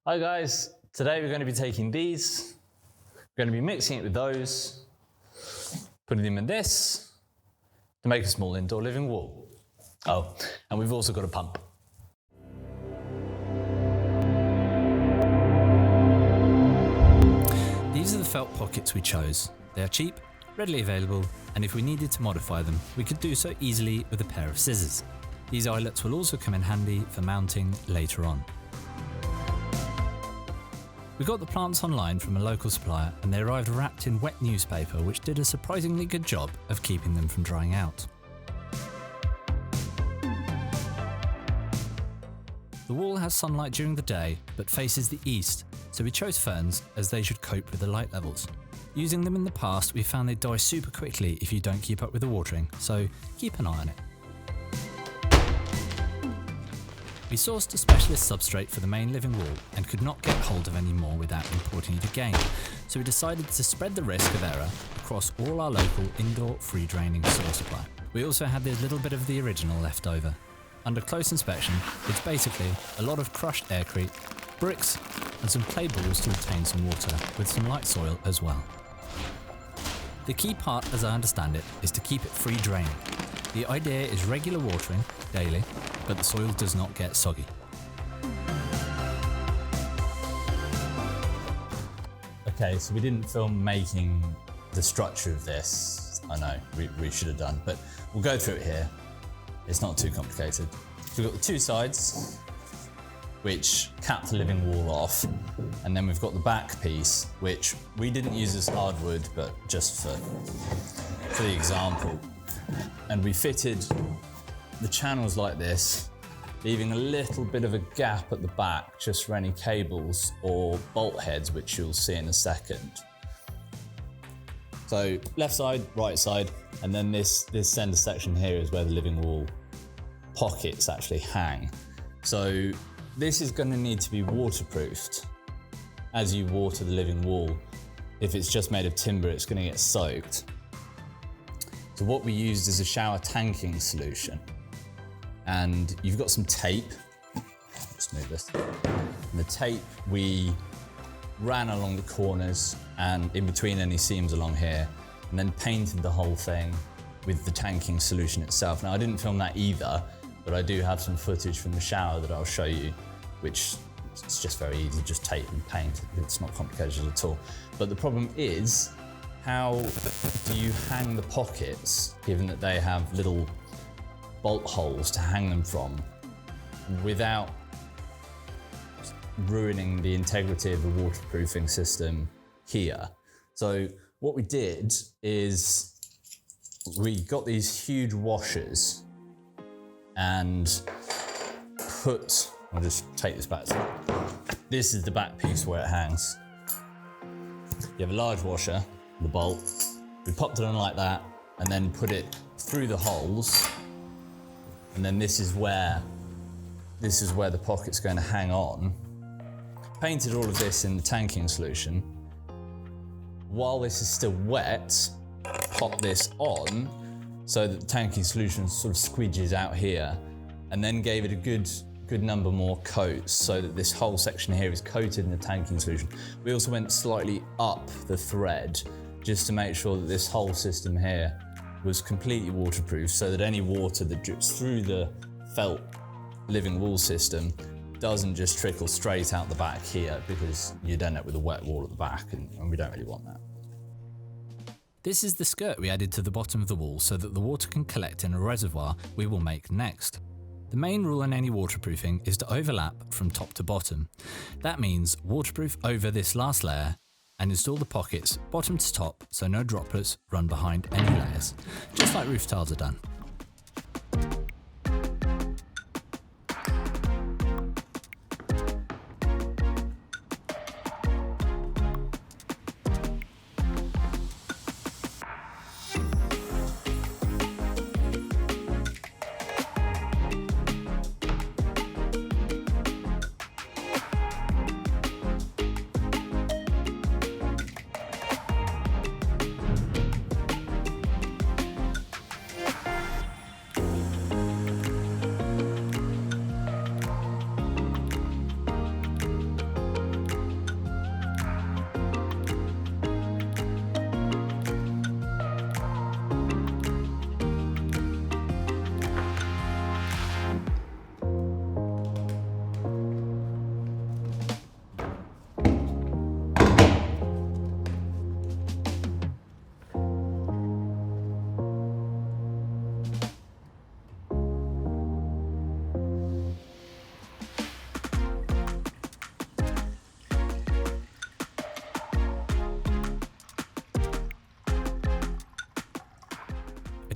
Hi guys, today we're going to be taking these, we're going to be mixing it with those, putting them in this to make a small indoor living wall. Oh, and we've also got a pump. These are the felt pockets we chose. They are cheap, readily available, and if we needed to modify them, we could do so easily with a pair of scissors. These eyelets will also come in handy for mounting later on. We got the plants online from a local supplier and they arrived wrapped in wet newspaper, which did a surprisingly good job of keeping them from drying out. The wall has sunlight during the day but faces the east, so we chose ferns as they should cope with the light levels. Using them in the past, we found they die super quickly if you don't keep up with the watering, so keep an eye on it. We sourced a specialist substrate for the main living wall and could not get hold of any more without importing it again, so we decided to spread the risk of error across all our local indoor free draining soil supply. We also had this little bit of the original left over. Under close inspection, it's basically a lot of crushed aircrete, bricks and some clay balls to obtain some water, with some light soil as well. The key part, as I understand it, is to keep it free draining. The idea is regular watering, daily, but the soil does not get soggy. Okay, so we didn't film making the structure of this. I know, we should have done, but we'll go through it here. It's not too complicated. So we've got the two sides, which cap the living wall off, and then we've got the back piece, which we didn't use as hardwood, but just for the example. And we fitted the channels like this, leaving a little bit of a gap at the back just for any cables or bolt heads, which you'll see in a second. So left side, right side, and then this center section here is where the living wall pockets actually hang. So this is going to need to be waterproofed as you water the living wall. If it's just made of timber, it's going to get soaked. So what we used is a shower tanking solution. And you've got some tape. Just move this. And the tape we ran along the corners and in between any seams along here, and then painted the whole thing with the tanking solution itself. Now I didn't film that either, but I do have some footage from the shower that I'll show you, which it's just very easy, just tape and paint. It's not complicated at all. But the problem is, how do you hang the pockets, given that they have little bolt holes to hang them from, without ruining the integrity of the waterproofing system here? So what we did is we got these huge washers and I'll just take this back. This is the back piece where it hangs. You have a large washer, the bolt. We popped it on like that and then put it through the holes. And then this is where the pocket's going to hang on. Painted all of this in the tanking solution. While this is still wet, pop this on so that the tanking solution sort of squidges out here, and then gave it a good number more coats so that this whole section here is coated in the tanking solution. We also went slightly up the thread just to make sure that this whole system here was completely waterproof, so that any water that drips through the felt living wall system doesn't just trickle straight out the back here, because you'd end up with a wet wall at the back, and we don't really want that. This is the skirt we added to the bottom of the wall so that the water can collect in a reservoir we will make next. The main rule in any waterproofing is to overlap from top to bottom. That means waterproof over this last layer and install the pockets bottom to top so no droplets run behind any layers, just like roof tiles are done.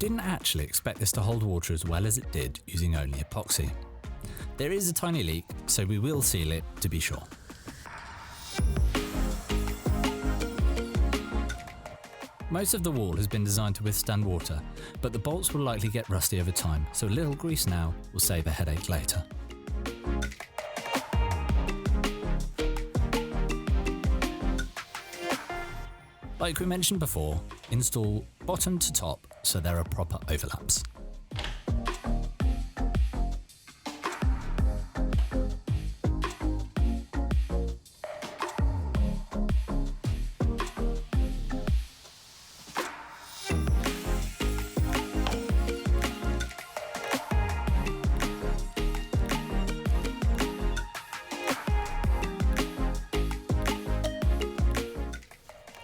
didn't actually expect this to hold water as well as it did using only epoxy. There is a tiny leak, so we will seal it to be sure. Most of the wall has been designed to withstand water, but the bolts will likely get rusty over time, so a little grease now will save a headache later. Like we mentioned before, install bottom to top so there are proper overlaps.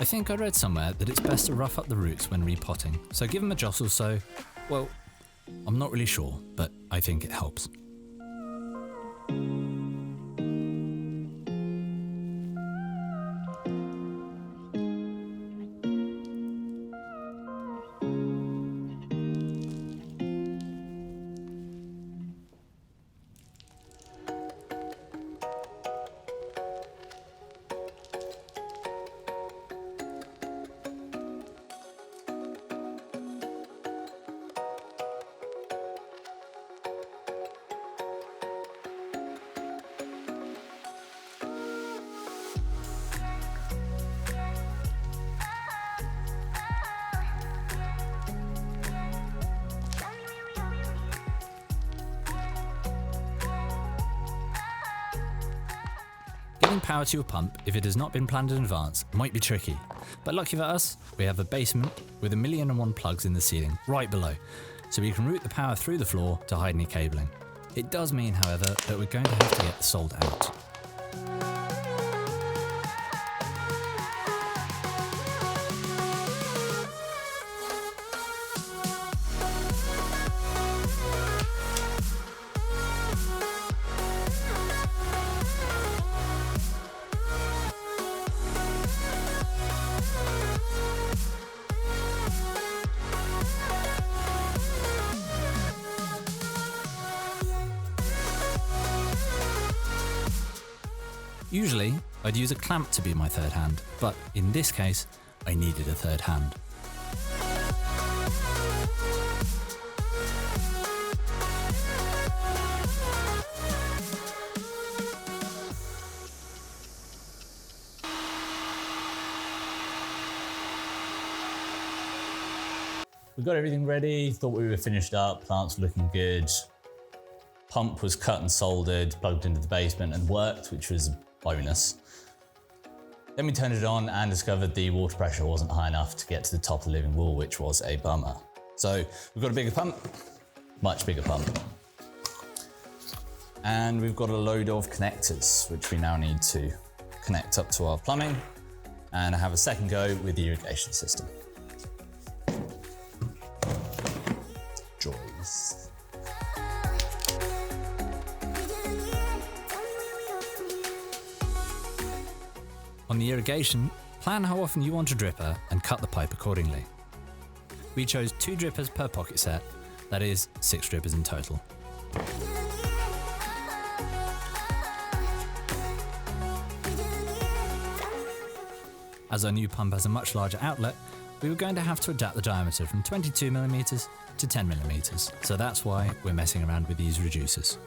I think I read somewhere that it's best to rough up the roots when repotting, so give them a jostle so, well, I'm not really sure, but I think it helps. Getting power to your pump, if it has not been planned in advance, might be tricky. But lucky for us, we have a basement with 1,000,001 plugs in the ceiling, right below, so we can route the power through the floor to hide any cabling. It does mean, however, that we're going to have to get the sold out. Usually, I'd use a clamp to be my third hand, but in this case, I needed a third hand. We got everything ready, thought we were finished up, plants were looking good. Pump was cut and soldered, plugged into the basement and worked, which was a bonus. Then we turned it on and discovered the water pressure wasn't high enough to get to the top of the living wall, which was a bummer. So we've got a bigger pump, much bigger pump. And we've got a load of connectors, which we now need to connect up to our plumbing and have a second go with the irrigation system. Joys. On the irrigation, plan how often you want a dripper and cut the pipe accordingly. We chose 2 drippers per pocket set, that is 6 drippers in total. As our new pump has a much larger outlet, we were going to have to adapt the diameter from 22mm to 10mm, so that's why we're messing around with these reducers.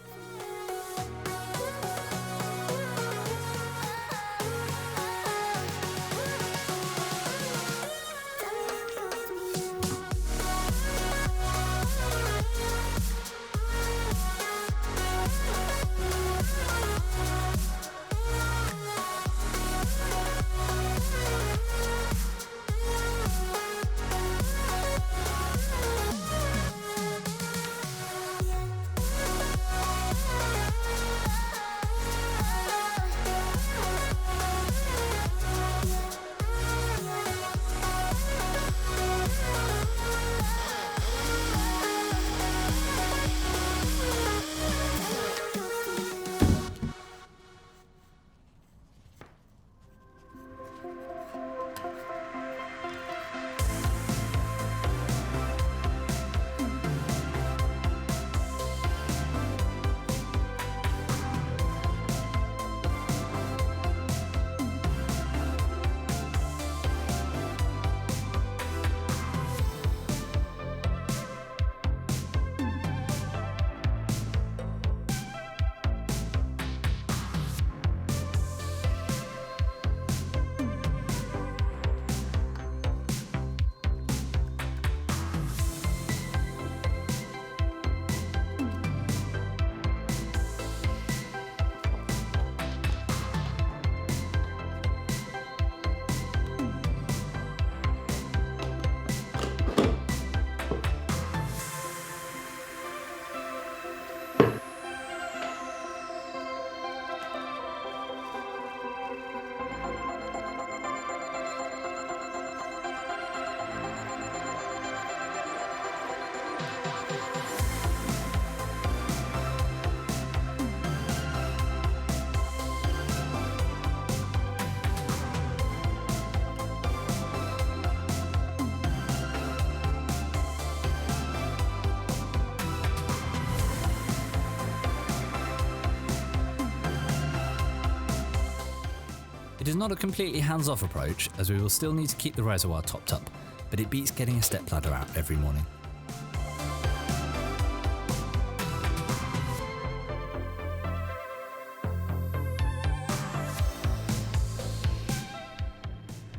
It is not a completely hands-off approach, as we will still need to keep the reservoir topped up, but it beats getting a step ladder out every morning.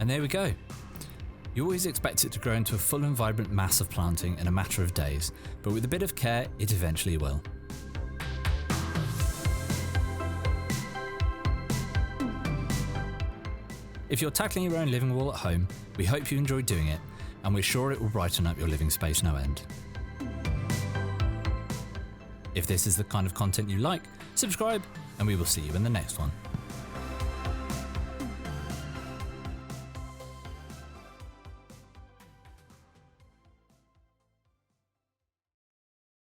And there we go. You always expect it to grow into a full and vibrant mass of planting in a matter of days, but with a bit of care, it eventually will. If you're tackling your own living wall at home, we hope you enjoy doing it, and we're sure it will brighten up your living space no end. If this is the kind of content you like, subscribe, and we will see you in the next one.